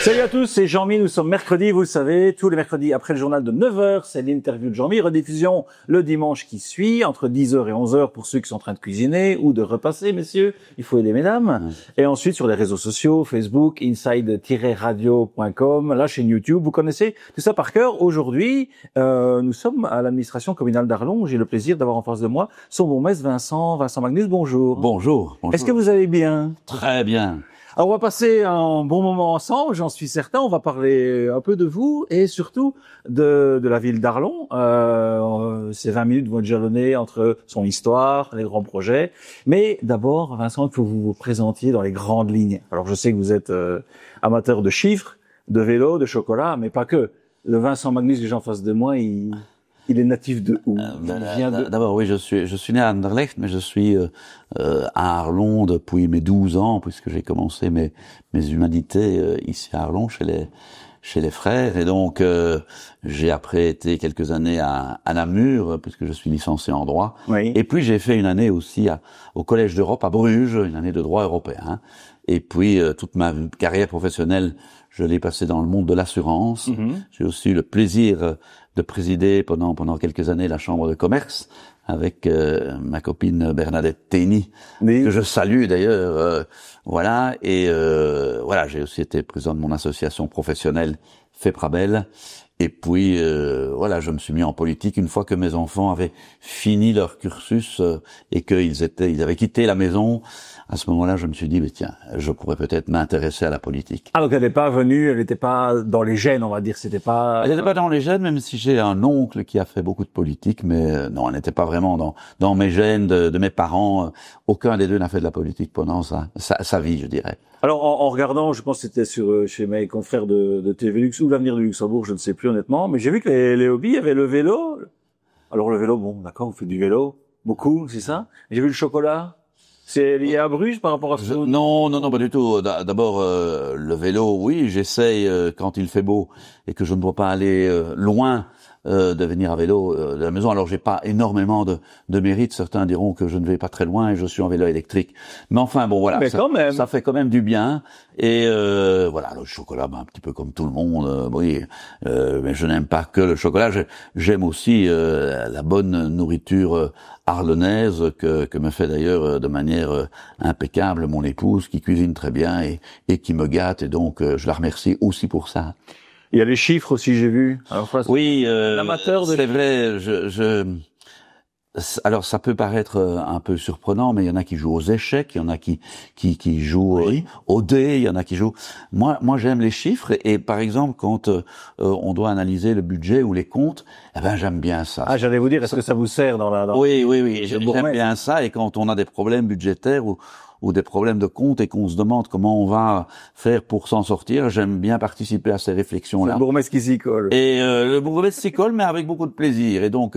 Salut à tous, c'est Jean-Mi, nous sommes mercredi, vous le savez, tous les mercredis après le journal de 9h, c'est l'interview de Jean-Mi, rediffusion le dimanche qui suit, entre 10h et 11h pour ceux qui sont en train de cuisiner ou de repasser, messieurs, il faut aider mesdames. Et ensuite sur les réseaux sociaux, Facebook, inside-radio.com, la chaîne YouTube, vous connaissez tout ça par cœur. Aujourd'hui, nous sommes à l'administration communale d'Arlon, j'ai le plaisir d'avoir en face de moi son bourgmestre Vincent Magnus, bonjour. Bonjour. Est-ce que vous allez bien? Très bien. Alors, on va passer un bon moment ensemble, j'en suis certain. On va parler un peu de vous et surtout de la ville d'Arlon. Ces 20 minutes vont être jalonnées entre son histoire, les grands projets. Mais d'abord, Vincent, il faut que vous vous présentiez dans les grandes lignes. Alors, je sais que vous êtes amateur de chiffres, de vélo, de chocolat, mais pas que. Le Vincent Magnus que j'ai en face de moi, il est natif de où? D'abord, oui, je suis né à Anderlecht, mais je suis à Arlon depuis mes 12 ans, puisque j'ai commencé mes humanités ici à Arlon, chez les frères, et donc j'ai après été quelques années à Namur, puisque je suis licencié en droit, oui. Et puis j'ai fait une année aussi au Collège d'Europe à Bruges, une année de droit européen, et puis toute ma carrière professionnelle, je l'ai passée dans le monde de l'assurance. J'ai aussi eu le plaisir de présider pendant quelques années la chambre de commerce avec ma copine Bernadette Thény, oui. Que je salue d'ailleurs, voilà, et voilà, j'ai aussi été président de mon association professionnelle FEPRABEL, et puis voilà, je me suis mis en politique une fois que mes enfants avaient fini leur cursus et ils avaient quitté la maison. À ce moment-là, je me suis dit, mais tiens, je pourrais peut-être m'intéresser à la politique. Ah, donc elle n'était pas dans les gènes, on va dire, Elle n'était pas dans les gènes, même si j'ai un oncle qui a fait beaucoup de politique, mais non, elle n'était pas vraiment dans mes gènes de mes parents. Aucun des deux n'a fait de la politique pendant sa vie, je dirais. Alors, en regardant, je pense que c'était chez mes confrères de TV Lux ou l'Avenir du Luxembourg, je ne sais plus honnêtement, mais j'ai vu que les hobbies, il y avait le vélo. Alors le vélo, bon, d'accord, vous faites du vélo, beaucoup, c'est ça. J'ai vu le chocolat. C'est lié à Bruges par rapport à ce... Non, pas du tout. D'abord, le vélo, oui, j'essaye quand il fait beau et que je ne dois pas aller loin de venir à vélo de la maison. Alors, j'ai pas énormément de mérite. Certains diront que je ne vais pas très loin et je suis en vélo électrique. Mais enfin, bon, voilà, ça fait quand même du bien. Et voilà, le chocolat, un petit peu comme tout le monde, oui. Mais je n'aime pas que le chocolat. J'aime aussi la bonne nourriture arlonnaise que me fait d'ailleurs de manière impeccable mon épouse, qui cuisine très bien et qui me gâte. Et donc, je la remercie aussi pour ça. Il y a les chiffres aussi, j'ai vu. Alors, oui, c'est vrai. Alors ça peut paraître un peu surprenant, mais il y en a qui jouent aux échecs, il y en a qui jouent au dé, il y en a qui jouent. Moi j'aime les chiffres et par exemple quand on doit analyser le budget ou les comptes, eh ben j'aime bien ça. Ah, j'allais vous dire, est-ce que ça vous sert dans Oui, j'aime bien ça. Et quand on a des problèmes budgétaires ou des problèmes de compte et qu'on se demande comment on va faire pour s'en sortir, j'aime bien participer à ces réflexions-là. C'est le bourgmestre qui s'y colle. Et le bourgmestre s'y colle, mais avec beaucoup de plaisir. Et donc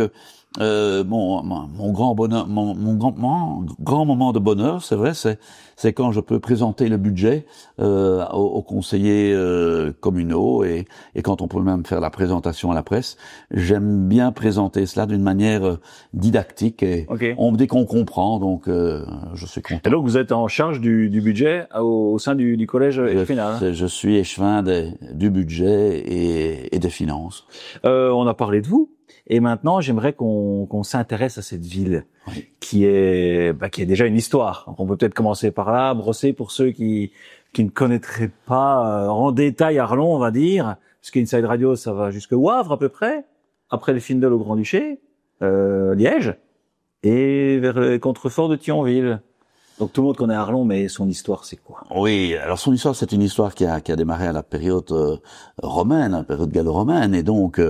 mon grand bonheur, mon grand moment de bonheur, c'est vrai, c'est quand je peux présenter le budget aux conseillers communaux et quand on peut même faire la présentation à la presse. J'aime bien présenter cela d'une manière didactique et on me dit qu'on comprend, donc je suis content. Et donc vous êtes en charge du budget au sein du collège final. Je suis échevin du budget et des finances. On a parlé de vous. Et maintenant, j'aimerais qu'on s'intéresse à cette ville qui est déjà une histoire. Donc, on peut peut-être commencer par là, brosser pour ceux qui ne connaîtraient pas en détail Arlon, on va dire, parce qu'Inside Radio, ça va jusque Wavre à peu près, après le Findel au Grand-Duché, Liège, et vers les contreforts de Thionville. Donc tout le monde connaît Arlon, mais son histoire, c'est quoi? Oui, alors son histoire, c'est une histoire qui a démarré à la période romaine, la période gallo-romaine, et donc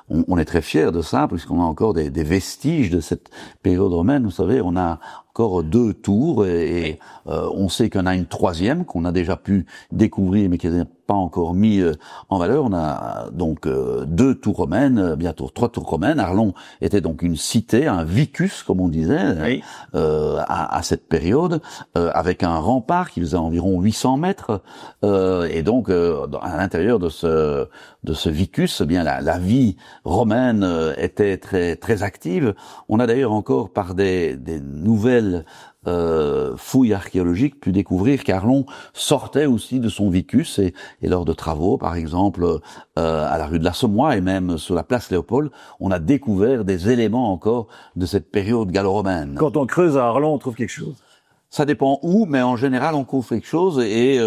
on est très fiers de ça, puisqu'on a encore des vestiges de cette période romaine. Vous savez, on a encore 2 tours, et on sait qu'il y en a une 3e qu'on a déjà pu découvrir, mais qui n'est pas encore mis en valeur. On a donc 2 tours romaines, bientôt 3 tours romaines. Arlon était donc une cité, un vicus, comme on disait, à cette période, avec un rempart qui faisait environ 800 mètres, et donc à l'intérieur de ce vicus, eh bien la vie romaine était très très active. On a d'ailleurs encore par des nouvelles nouvelles fouilles archéologiques, pu découvrir qu'Arlon sortait aussi de son vicus et lors de travaux, par exemple à la rue de l'Assommoir et même sur la place Léopold, on a découvert des éléments encore de cette période gallo-romaine. Quand on creuse à Arlon, on trouve quelque chose. Ça dépend où, mais en général, on trouve quelque chose, et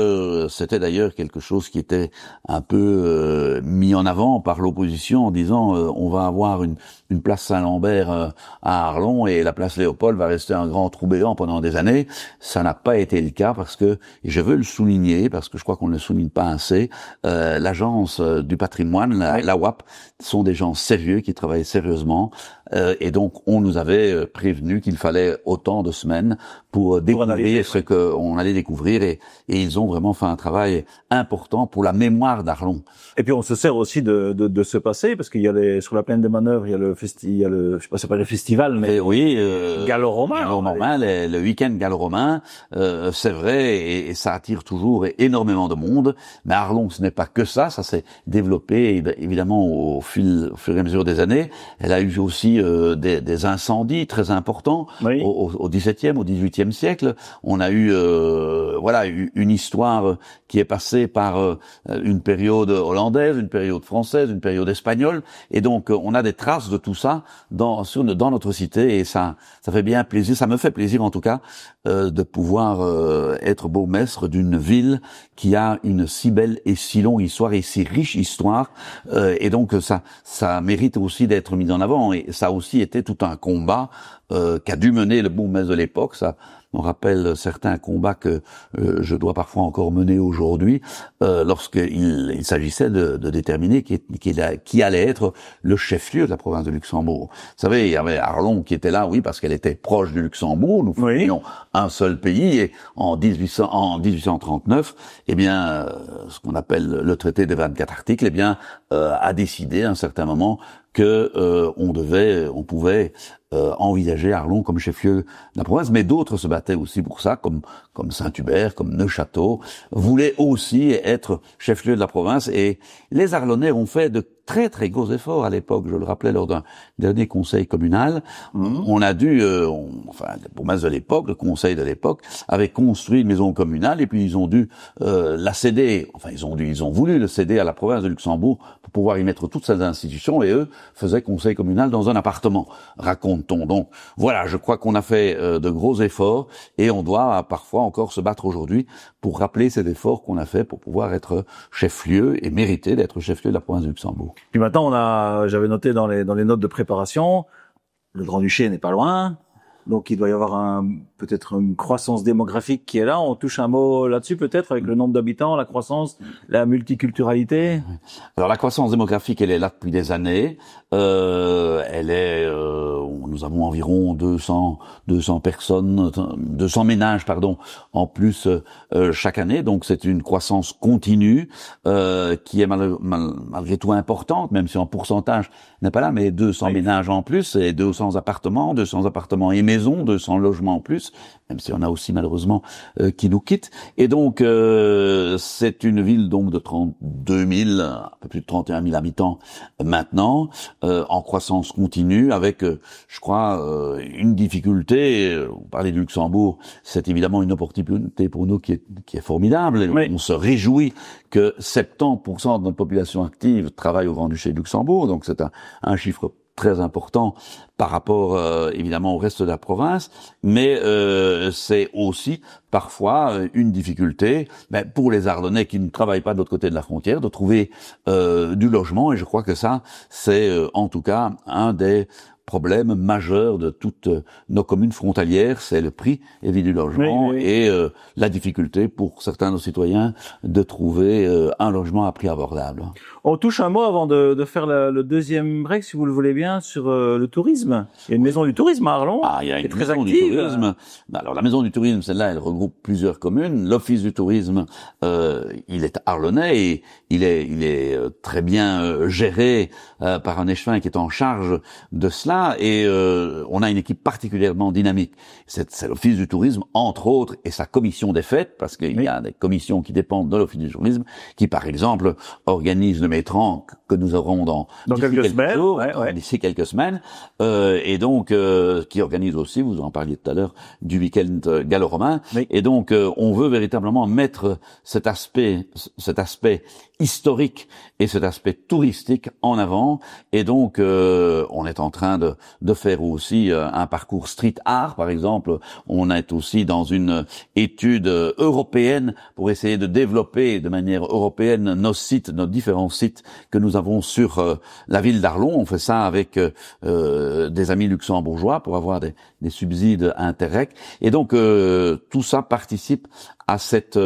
c'était d'ailleurs quelque chose qui était un peu mis en avant par l'opposition en disant on va avoir une place Saint-Lambert à Arlon et la place Léopold va rester un grand trou béant pendant des années. Ça n'a pas été le cas parce que, et je veux le souligner, parce que je crois qu'on ne le souligne pas assez, l'agence du patrimoine, la WAP, sont des gens sérieux qui travaillent sérieusement, et donc on nous avait prévenu qu'il fallait autant de semaines pour découvrir ce qu'on allait découvrir, et ils ont vraiment fait un travail important pour la mémoire d'Arlon. Et puis on se sert aussi de ce passé, parce qu'il y a sur la plaine des Manœuvres, il y a le je sais pas, c'est pas le festival, mais et oui, gallo-romain. Gallo-romain, le week-end gallo-romain, c'est vrai, et ça attire toujours énormément de monde. Mais Arlon, ce n'est pas que ça s'est développé évidemment au fur et à mesure des années. Elle a eu aussi des incendies très importants au XVIIe, au XVIIIe siècle. On a eu une histoire qui est passée par une période hollandaise, une période française, une période espagnole, et donc on a des traces de tout ça dans notre cité, et ça fait bien plaisir, ça me fait plaisir en tout cas de pouvoir être bourgmestre d'une ville qui a une si belle et si longue histoire et si riche histoire, et donc ça mérite aussi d'être mis en avant, et ça a aussi été tout un combat qu'a dû mener le bourgmestre de l'époque. Ça on rappelle certains combats que je dois parfois encore mener aujourd'hui, lorsqu'il s'agissait de déterminer qui allait être le chef-lieu de la province de Luxembourg. Vous savez, il y avait Arlon qui était là, oui, parce qu'elle était proche du Luxembourg. Nous formions un seul pays, et en 1839, eh bien, ce qu'on appelle le traité des 24 articles, eh bien, a décidé à un certain moment que on pouvait envisager Arlon comme chef-lieu de la province, mais d'autres se battaient aussi pour ça, comme Saint-Hubert, comme Neuchâteau, voulaient aussi être chef-lieu de la province, et les Arlonnais ont fait de très très gros efforts à l'époque. Je le rappelais lors d'un dernier conseil communal. On a dû, le bourgmestre de l'époque, le conseil de l'époque, avait construit une maison communale, et puis ils ont dû la céder. Enfin, ils ont voulu le céder à la province de Luxembourg pour pouvoir y mettre toutes ces institutions, et eux faisaient conseil communal dans un appartement, raconte-t-on. Donc voilà, je crois qu'on a fait de gros efforts, et on doit parfois encore se battre aujourd'hui pour rappeler ces efforts qu'on a fait pour pouvoir être chef-lieu et mériter d'être chef-lieu de la province de Luxembourg. Puis maintenant, j'avais noté dans les notes de préparation, le Grand-Duché n'est pas loin, donc il doit y avoir peut-être une croissance démographique qui est là. On touche un mot là-dessus peut-être, avec le nombre d'habitants, la croissance, la multiculturalité. Alors la croissance démographique, elle est là depuis des années. Nous avons environ 200 personnes, 200 ménages, en plus chaque année. Donc c'est une croissance continue qui est malgré tout importante, même si en pourcentage n'est pas là, mais 200 ménages en plus, et 200 appartements et maisons, 200 logements en plus, même si on a aussi malheureusement qui nous quittent. Et donc c'est une ville donc de 32 000, un peu plus de 31 000 habitants maintenant, en croissance continue, avec je crois une difficulté. Vous parlez du Luxembourg, c'est évidemment une opportunité pour nous qui est formidable. Oui. On se réjouit que 70% de notre population active travaille au Grand-Duché de Luxembourg, donc c'est un chiffre très important par rapport évidemment au reste de la province, mais c'est aussi parfois une difficulté pour les Arlonnais qui ne travaillent pas de l'autre côté de la frontière de trouver du logement, et je crois que ça c'est en tout cas un des problème majeur de toutes nos communes frontalières, c'est le prix du logement, et la difficulté pour certains de nos citoyens de trouver un logement à prix abordable. On touche un mot avant de faire le deuxième break, si vous le voulez bien, sur le tourisme. Il y a une maison du tourisme à Arlon, il y a une très maison active. Du tourisme. Alors la maison du tourisme, celle-là, elle regroupe plusieurs communes. L'office du tourisme, il est arlonnais, et il est très bien géré par un échevin qui est en charge de cela, et on a une équipe particulièrement dynamique. C'est l'Office du tourisme, entre autres, et sa commission des fêtes, parce qu'il y a des commissions qui dépendent de l'Office du tourisme, qui par exemple organise le Métran que nous aurons dans quelques semaines, jours, d'ici quelques semaines, et donc qui organise aussi, vous en parliez tout à l'heure, du week-end gallo-romain, et donc on veut véritablement mettre cet aspect historique et cet aspect touristique en avant, et donc on est en train de faire aussi un parcours street art, par exemple. On est aussi dans une étude européenne pour essayer de développer de manière européenne nos différents sites que nous avons sur la ville d'Arlon. On fait ça avec des amis luxembourgeois pour avoir des subsides Interreg, et donc tout ça participe à cette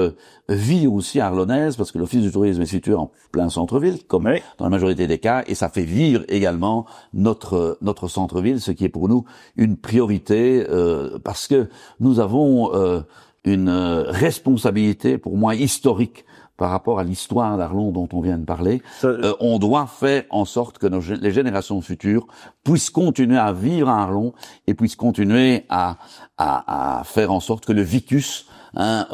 vie aussi arlonnaise, parce que l'Office du tourisme est situé en plein centre-ville, comme dans la majorité des cas, et ça fait vivre également notre centre-ville, ce qui est pour nous une priorité, parce que nous avons une responsabilité, pour moi, historique par rapport à l'histoire d'Arlon dont on vient de parler. On doit faire en sorte que les générations futures puissent continuer à vivre à Arlon et puissent continuer à faire en sorte que le vicus ça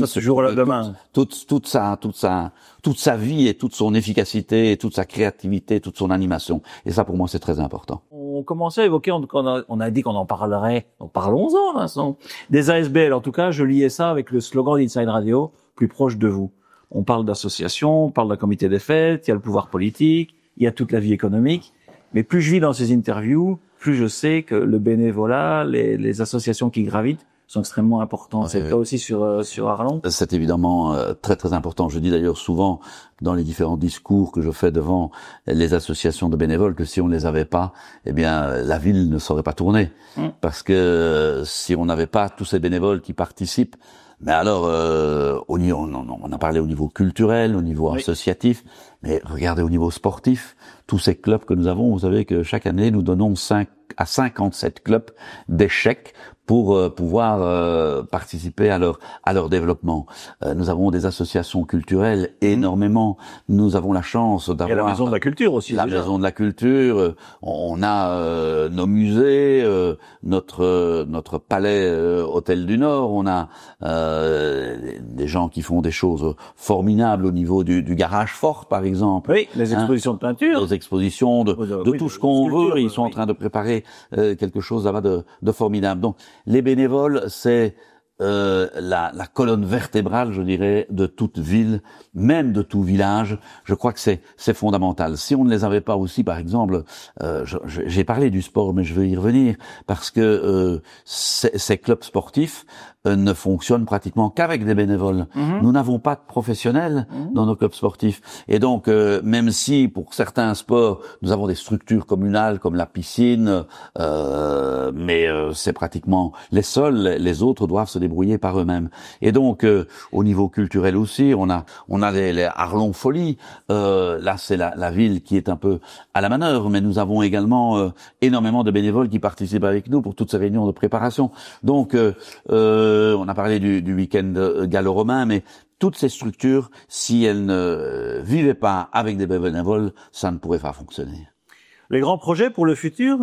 se jouera demain. Toute sa vie et toute son efficacité et toute sa créativité, toute son animation. Et ça, pour moi, c'est très important. On commençait à évoquer, on a dit qu'on en parlerait. Parlons-en, Vincent. Des ASBL, en tout cas, je liais ça avec le slogan d'Inside Radio, plus proche de vous. On parle d'associations, on parle d'un comité des fêtes, il y a le pouvoir politique, il y a toute la vie économique. Mais plus je vis dans ces interviews, plus je sais que le bénévolat, les associations qui gravitent, sont extrêmement importants. C'est le cas aussi sur Arlon. C'est évidemment très très important. Je dis d'ailleurs souvent dans les différents discours que je fais devant les associations de bénévoles que si on ne les avait pas, eh bien la ville ne saurait pas tourner. Parce que si on n'avait pas tous ces bénévoles qui participent, mais alors on a parlé au niveau culturel, au niveau associatif, mais regardez au niveau sportif, tous ces clubs que nous avons, vous savez que chaque année nous donnons 5 à 57 clubs d'échecs pour pouvoir participer à leur développement. Nous avons des associations culturelles énormément. Nous avons la chance d'avoir... Et la Maison de la Culture aussi. La Maison de la Culture. On a nos musées, notre palais Hôtel du Nord. On a des gens qui font des choses formidables au niveau du garage fort, par exemple. Oui, les expositions de peinture. Les expositions de tout ce qu'on veut. Ils sont en train de préparer quelque chose là-bas de formidable. Donc, les bénévoles, c'est la colonne vertébrale, je dirais, de toute ville, même de tout village. Je crois que c'est fondamental. Si on ne les avait pas aussi, par exemple, j'ai parlé du sport, mais je veux y revenir, parce que ces clubs sportifs ne fonctionnent pratiquement qu'avec des bénévoles. Nous n'avons pas de professionnels dans nos clubs sportifs. Et donc, même si pour certains sports, nous avons des structures communales comme la piscine, mais c'est pratiquement les seuls, les autres doivent se débrouiller par eux-mêmes. Et donc, au niveau culturel aussi, on a les Arlon Folies. Là, c'est la ville qui est un peu à la manœuvre, mais nous avons également énormément de bénévoles qui participent avec nous pour toutes ces réunions de préparation. Donc, on a parlé du week-end gallo-romain, mais toutes ces structures, si elles ne vivaient pas avec des bénévoles, ça ne pourrait pas fonctionner. Les grands projets pour le futur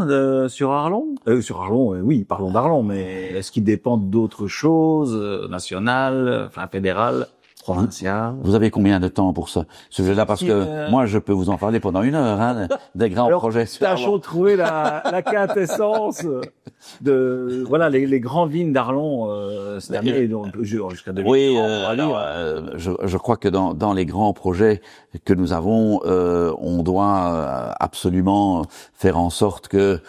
sur Arlon oui, parlons d'Arlon, mais est-ce qu'ils dépendent d'autres choses, nationales, fédérales, provinciales? Vous avez combien de temps pour ce sujet-là? Parce que moi, je peux vous en parler pendant 1 heure, des grands projets sur Arlon. Tâchons de trouver la quintessence de les grandes lignes d'Arlon cette année, jusqu'à 2030. Oui, je crois que dans les grands projets que nous avons, on doit absolument faire en sorte que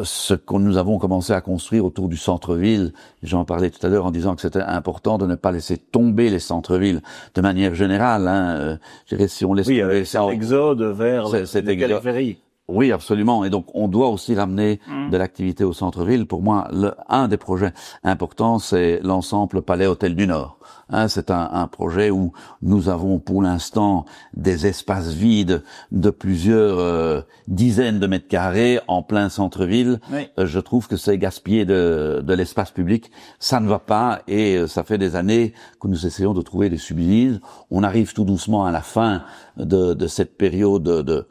ce que nous avons commencé à construire autour du centre-ville, j'en parlais tout à l'heure en disant que c'était important de ne pas laisser tomber les centres-villes de manière générale. Je dirais, si on laisse cet exode vers les périphéries. Oui, absolument. Et donc, on doit aussi ramener de l'activité au centre-ville. Pour moi, un des projets importants, c'est l'ensemble Palais Hôtel du Nord. C'est un projet où nous avons pour l'instant des espaces vides de plusieurs dizaines de mètres carrés en plein centre-ville. Oui. Je trouve que c'est gaspiller de l'espace public. Ça ne va pas, et ça fait des années que nous essayons de trouver des subsides. On arrive tout doucement à la fin de cette période de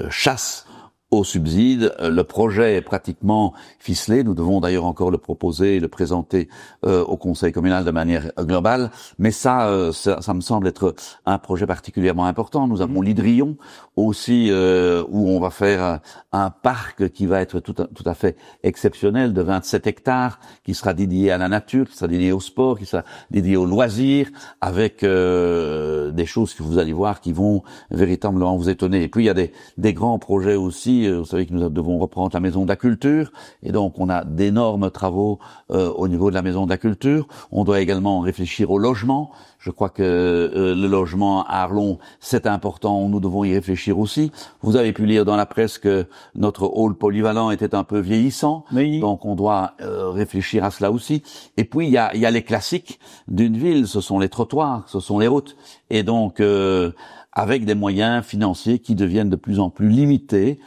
chasse aux subsides. Le projet est pratiquement ficelé. Nous devons d'ailleurs encore le proposer et le présenter au conseil communal de manière globale. Mais ça me semble être un projet particulièrement important. Nous avons l'Hydrion aussi, où on va faire un parc qui va être tout à fait exceptionnel, de 27 hectares, qui sera dédié à la nature, qui sera dédié au sport, qui sera dédié aux loisirs, avec des choses que vous allez voir qui vont véritablement vous étonner. Et puis il y a des grands projets aussi. Vous savez que nous devons reprendre la maison de la culture, et donc on a d'énormes travaux au niveau de la maison de la culture. On doit également réfléchir au logement. Je crois que le logement à Arlon, c'est important, nous devons y réfléchir aussi. Vous avez pu lire dans la presse que notre hall polyvalent était un peu vieillissant, oui. Donc on doit réfléchir à cela aussi. Et puis il y a les classiques d'une ville, ce sont les trottoirs, ce sont les routes, et donc avec des moyens financiers qui deviennent de plus en plus limités.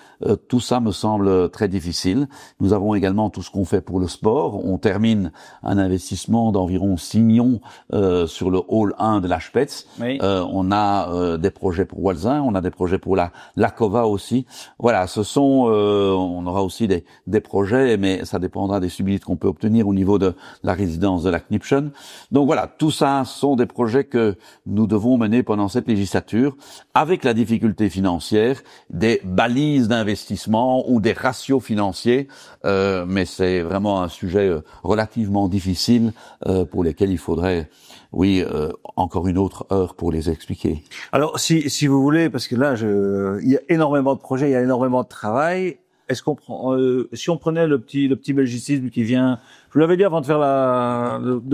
Tout ça me semble très difficile. Nous avons également tout ce qu'on fait pour le sport. On termine un investissement d'environ 6 millions sur le hall 1 de l'Aspetz. Oui. On a des projets pour Walsin, on a des projets pour la Cova aussi. Voilà, on aura aussi des projets, mais ça dépendra des subsides qu'on peut obtenir au niveau de la résidence de la Knipschen. Donc voilà, tout ça sont des projets que nous devons mener pendant cette législature, avec la difficulté financière, des balises d'investissement ou des ratios financiers, mais c'est vraiment un sujet relativement difficile pour lesquels il faudrait, encore une autre heure pour les expliquer. Alors, si vous voulez, parce que là, il y a énormément de projets, il y a énormément de travail. Est-ce qu'on prend, si on prenait le petit belgicisme qui vient, je vous l'avais dit avant de faire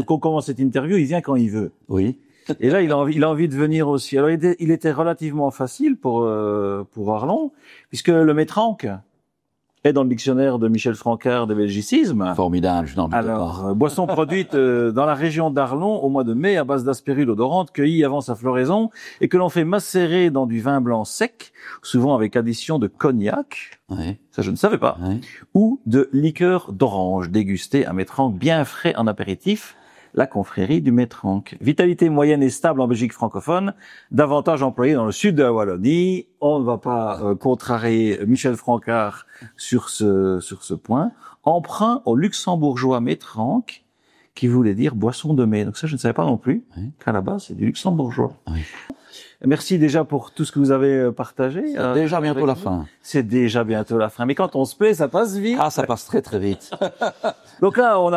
qu'on commence cette interview, il vient quand il veut. Oui. Et là, il a envie de venir aussi. Alors, il était relativement facile pour Arlon, puisque le métranque est dans le dictionnaire de Michel Francard des belgicismes. Formidable, je n'en doute pas. Alors, boisson produite dans la région d'Arlon au mois de mai à base d'aspérule odorante cueillie avant sa floraison et que l'on fait macérer dans du vin blanc sec, souvent avec addition de cognac. Oui. Ça, je ne savais pas. Oui. Ou de liqueur d'orange dégustée à métranque bien frais en apéritif. La confrérie du métranque. Vitalité moyenne et stable en Belgique francophone, davantage employée dans le sud de la Wallonie. On ne va pas contrarier Michel Francard sur ce point. Emprunt au luxembourgeois métranque, qui voulait dire boisson de mai. Donc ça, je ne savais pas non plus, qu'à la base, c'est du luxembourgeois. Oui. Merci déjà pour tout ce que vous avez partagé. C'est déjà bientôt la fin. C'est déjà bientôt la fin. Mais quand on se plaît, ça passe vite. Ah, ça passe très très vite. Donc là, on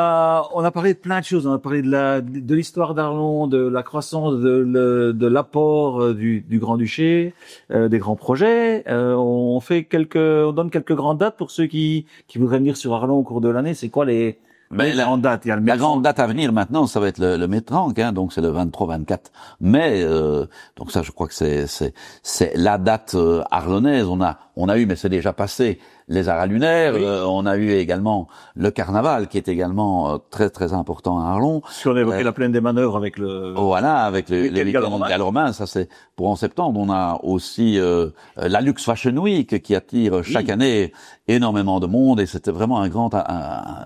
a parlé de plein de choses. On a parlé de l'histoire d'Arlon, de la croissance, de l'apport du Grand-Duché, des grands projets. On donne quelques grandes dates pour ceux qui voudraient venir sur Arlon au cours de l'année. C'est quoi les grandes dates? Il y a La grande date à venir maintenant, ça va être le métranque, donc c'est le 23-24 mai. Donc ça, je crois que c'est la date arlonnaise. On a eu, mais c'est déjà passé, les arts lunaires. Oui. On a eu également le carnaval, qui est également très très important à Arlon. Si on a évoqué la plaine des manœuvres avec avec les week-ends gallo-romains, ça c'est pour en septembre. On a aussi la Lux Fashion Week qui attire chaque année énormément de monde, et c'était vraiment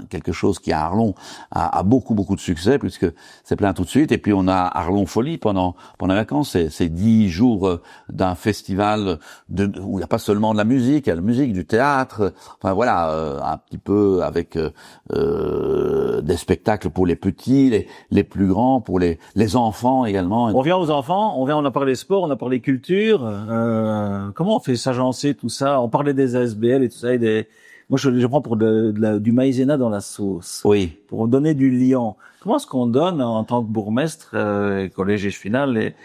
quelque chose qui à Arlon a beaucoup de succès, puisque c'est plein tout de suite. Et puis on a Arlon Folie pendant les vacances, c'est 10 jours d'un festival où il n'y a pas seulement de la musique, il y a la musique, du théâtre, enfin voilà, un petit peu avec des spectacles pour les petits, les plus grands, pour les enfants également. On vient aux enfants, on a parlé sport, on a parlé culture. Comment on fait s'agencer tout ça? On parlait des ASBL et tout ça. Moi, je prends pour du maïzena dans la sauce. Oui. Pour donner du liant. Comment est-ce qu'on donne en tant que bourgmestre, collège final et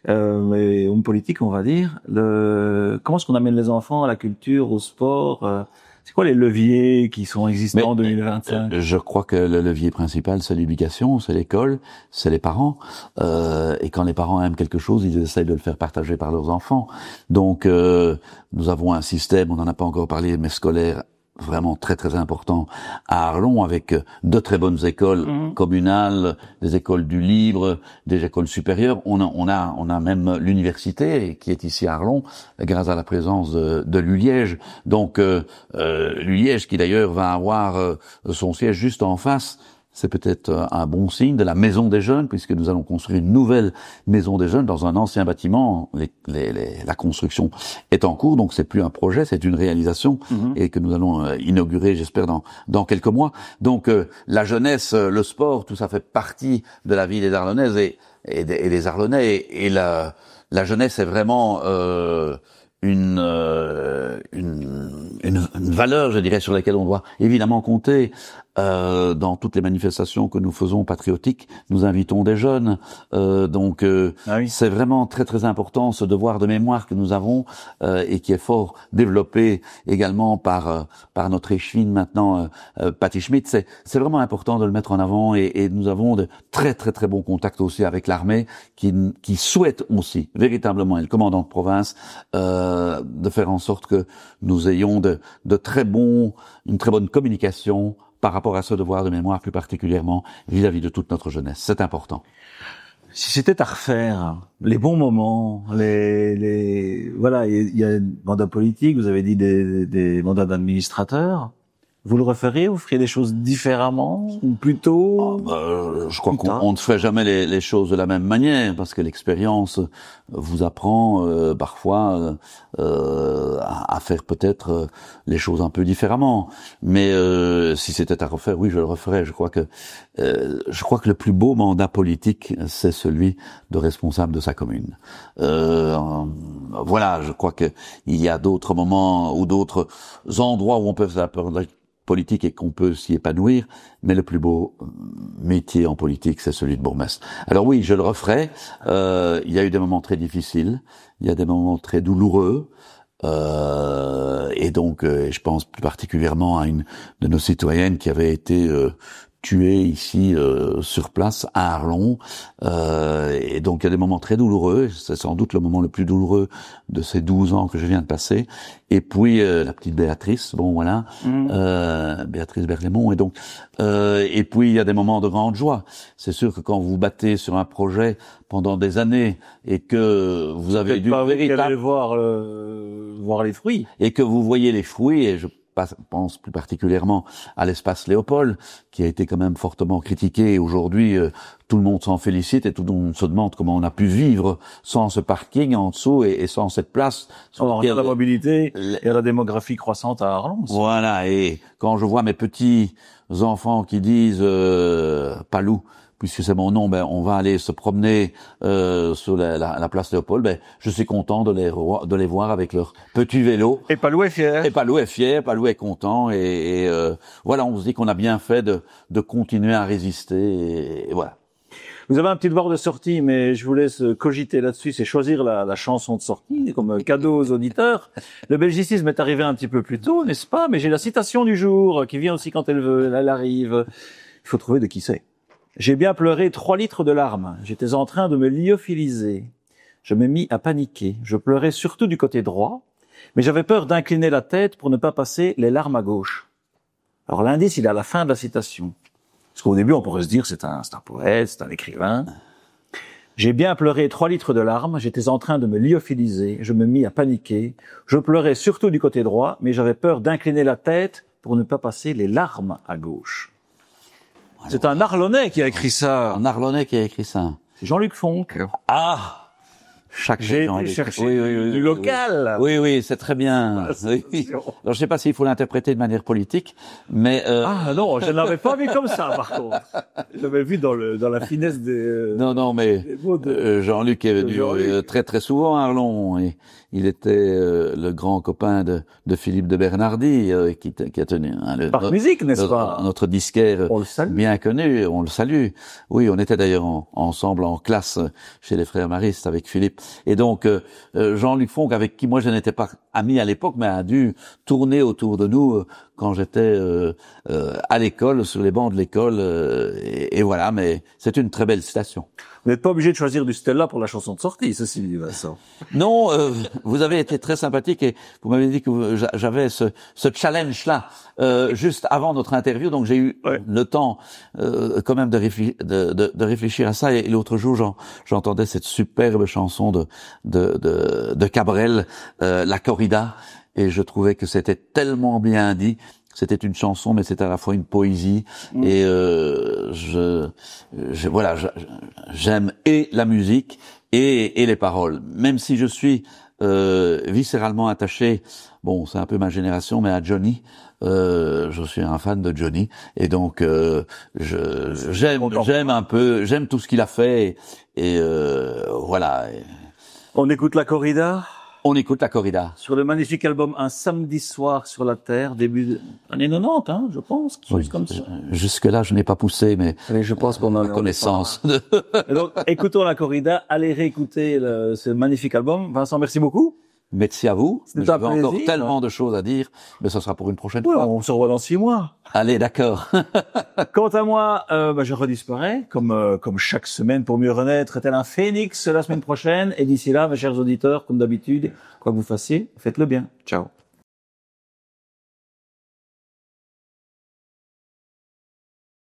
homme politique, on va dire, comment est-ce qu'on amène les enfants à la culture, au sport? C'est quoi les leviers qui sont existants en 2025? Je crois que le levier principal, c'est l'éducation, c'est l'école, c'est les parents. Et quand les parents aiment quelque chose, ils essayent de le faire partager par leurs enfants. Donc, nous avons un système, on n'en a pas encore parlé, mais scolaire, vraiment très très important à Arlon, avec de très bonnes écoles communales, des écoles du libre, des écoles supérieures. On a même l'université qui est ici à Arlon grâce à la présence de l'ULiège. Donc l'ULiège qui d'ailleurs va avoir son siège juste en face. C'est peut-être un bon signe de la maison des jeunes, puisque nous allons construire une nouvelle maison des jeunes dans un ancien bâtiment. La construction est en cours, donc c'est plus un projet, c'est une réalisation, et que nous allons inaugurer, j'espère, dans quelques mois. Donc la jeunesse, le sport, tout ça fait partie de la vie des Arlonnaises et des Arlonnais. Et la jeunesse est vraiment une valeur, je dirais, sur laquelle on doit évidemment compter. Dans toutes les manifestations que nous faisons patriotiques, nous invitons des jeunes. Donc c'est vraiment très très important ce devoir de mémoire que nous avons et qui est fort développé également par notre échevine maintenant, Patty Schmidt. C'est vraiment important de le mettre en avant et nous avons de très très très bons contacts aussi avec l'armée qui souhaite aussi véritablement, et le commandant de province, de faire en sorte que nous ayons une très bonne communication par rapport à ce devoir de mémoire, plus particulièrement vis-à-vis de toute notre jeunesse. C'est important. Si c'était à refaire, les bons moments, voilà, il y a des mandats politiques, vous avez dit des mandats d'administrateurs. Vous le referiez, vous feriez des choses différemment ou plutôt je crois qu'on ne ferait jamais les choses de la même manière, parce que l'expérience vous apprend parfois à faire peut-être les choses un peu différemment. Mais si c'était à refaire, oui, je le referais. Je crois que le plus beau mandat politique, c'est celui de responsable de sa commune. Voilà, je crois que il y a d'autres moments ou d'autres endroits où on peut faire la politique et qu'on peut s'y épanouir, mais le plus beau métier en politique, c'est celui de bourgmestre. Alors oui, je le referai. Il y a eu des moments très difficiles, il y a des moments très douloureux, et donc je pense plus particulièrement à une de nos citoyennes qui avait été tuée ici sur place à Arlon, et donc il y a des moments très douloureux. C'est sans doute le moment le plus douloureux de ces 12 ans que je viens de passer. Et puis la petite Béatrice, bon voilà, Béatrice Berlémont. Et donc et puis il y a des moments de grande joie. C'est sûr que quand vous vous battez sur un projet pendant des années et que vous avez dû voir les fruits et que vous voyez les fruits, et je pense plus particulièrement à l'espace Léopold, qui a été quand même fortement critiqué. Aujourd'hui, tout le monde s'en félicite et tout le monde se demande comment on a pu vivre sans ce parking en dessous et sans cette place. On regarde la mobilité et la démographie croissante à Arlon. Voilà, et quand je vois mes petits enfants qui disent Palou, puisque c'est mon nom, on va aller se promener sur la place Léopold, je suis content de les voir avec leur petit vélo. Et Palou est fier. Et Palou est fier, Palou est content, et voilà, on se dit qu'on a bien fait de continuer à résister, et voilà. Vous avez un petit devoir de sortie, mais je vous laisse cogiter là-dessus, c'est choisir la chanson de sortie comme cadeau aux auditeurs. Le belgicisme est arrivé un petit peu plus tôt, n'est-ce pas? Mais j'ai la citation du jour qui vient aussi quand elle veut, elle arrive. Il faut trouver de qui c'est. J'ai bien pleuré 3 litres de larmes. J'étais en train de me lyophiliser. Je me mis à paniquer. Je pleurais surtout du côté droit, mais j'avais peur d'incliner la tête pour ne pas passer les larmes à gauche. Alors l'indice, il est à la fin de la citation. Parce qu'au début, on pourrait se dire c'est un poète, c'est un écrivain. J'ai bien pleuré 3 litres de larmes. J'étais en train de me lyophiliser. Je me mis à paniquer. Je pleurais surtout du côté droit, mais j'avais peur d'incliner la tête pour ne pas passer les larmes à gauche. C'est un Arlonnais qui a écrit ça. Un Arlonnais qui a écrit ça. C'est Jean-Luc Fonck. Ah! J'ai été chercher du local. Oui, c'est très bien. Oui. Alors, je sais pas s'il faut l'interpréter de manière politique, mais ah non, je l'avais pas vu comme ça, par contre. Je l'avais vu dans la finesse des. Non, mais Jean-Luc est venu très très souvent à Arlon. Et il était le grand copain de Philippe de Bernardi, qui a tenu Parc Musique, n'est-ce pas? Notre disquaire bien connu. On le salue. Oui, on était d'ailleurs ensemble en classe chez les frères maristes avec Philippe. Et donc Jean-Luc Fonck, avec qui moi je n'étais pas ami à l'époque, mais a dû tourner autour de nous quand j'étais à l'école, sur les bancs de l'école, et voilà. Mais c'est une très belle citation. Vous n'êtes pas obligé de choisir du Stella pour la chanson de sortie, ceci dit, Vincent. Non, vous avez été très sympathique et vous m'avez dit que j'avais ce challenge-là juste avant notre interview, donc j'ai eu le temps quand même de réfléchir à ça. Et l'autre jour, j'entendais cette superbe chanson de Cabrel, La Corrida, et je trouvais que c'était tellement bien dit. C'était une chanson, mais c'était à la fois une poésie. Et voilà, j'aime et la musique et les paroles. Même si je suis viscéralement attaché, bon, c'est un peu ma génération, mais à Johnny. Je suis un fan de Johnny, et donc j'aime tout ce qu'il a fait. Et voilà. On écoute La Corrida. On écoute La Corrida. Sur le magnifique album Un samedi soir sur la terre, début des années 90, hein, je pense. Oui, comme ça. Jusque-là, je n'ai pas poussé, mais je pense qu'on a connaissance. Donc, écoutons La Corrida, allez réécouter ce magnifique album. Vincent, merci beaucoup. Merci à vous. C'était un plaisir. Encore tellement de choses à dire, mais ce sera pour une prochaine fois. On se revoit dans 6 mois. Allez, d'accord. Quant à moi, je redisparais, comme chaque semaine, pour mieux renaître, tel un phénix la semaine prochaine. Et d'ici là, mes chers auditeurs, comme d'habitude, quoi que vous fassiez, faites-le bien. Ciao.